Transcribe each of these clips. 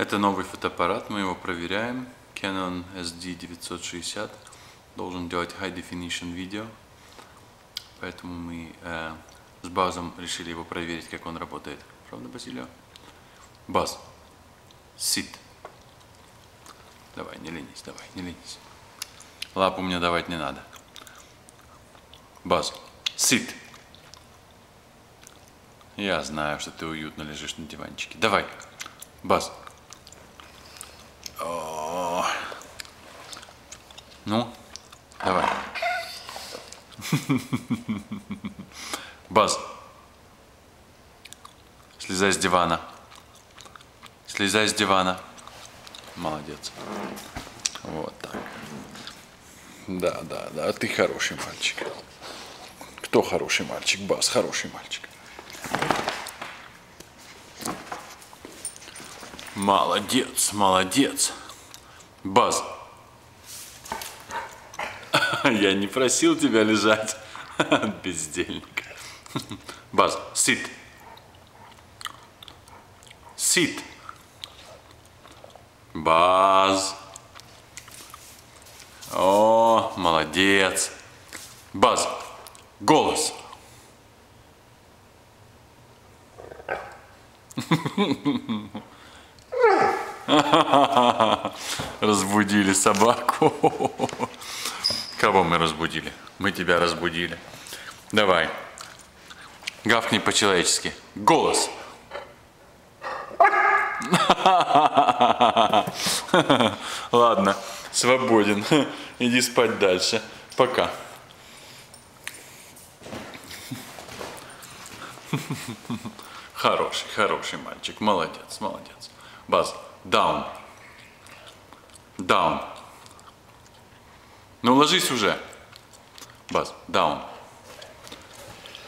Это новый фотоаппарат, мы его проверяем. Canon SD960 должен делать High Definition видео. Поэтому мы с Базом решили его проверить, как он работает. Правда, Базилио? Баз, sit. Давай, не ленись, давай, не ленись. Лапу мне давать не надо. Баз, sit. Я знаю, что ты уютно лежишь на диванчике. Давай, Баз. О. Ну, давай. Баз, слезай с дивана. Слезай с дивана. Молодец. Вот так. Да, ты хороший мальчик. Кто хороший мальчик? Баз, хороший мальчик. Молодец, молодец. Баз. Я не просил тебя лежать. Бездельник. Баз, sit. Sit. Баз. О, молодец. Баз. Голос. Разбудили собаку. Кого мы разбудили? Мы тебя разбудили. Давай. Гавкни по-человечески. Голос. Ладно, свободен. Иди спать дальше. Пока. Хороший мальчик. Молодец, молодец. Баз, down. Down. Ну, ложись уже. Баз, down.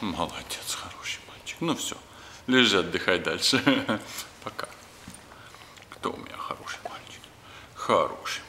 Молодец, хороший мальчик. Ну все, лежи, отдыхай дальше. Пока. Кто у меня хороший мальчик? Хороший.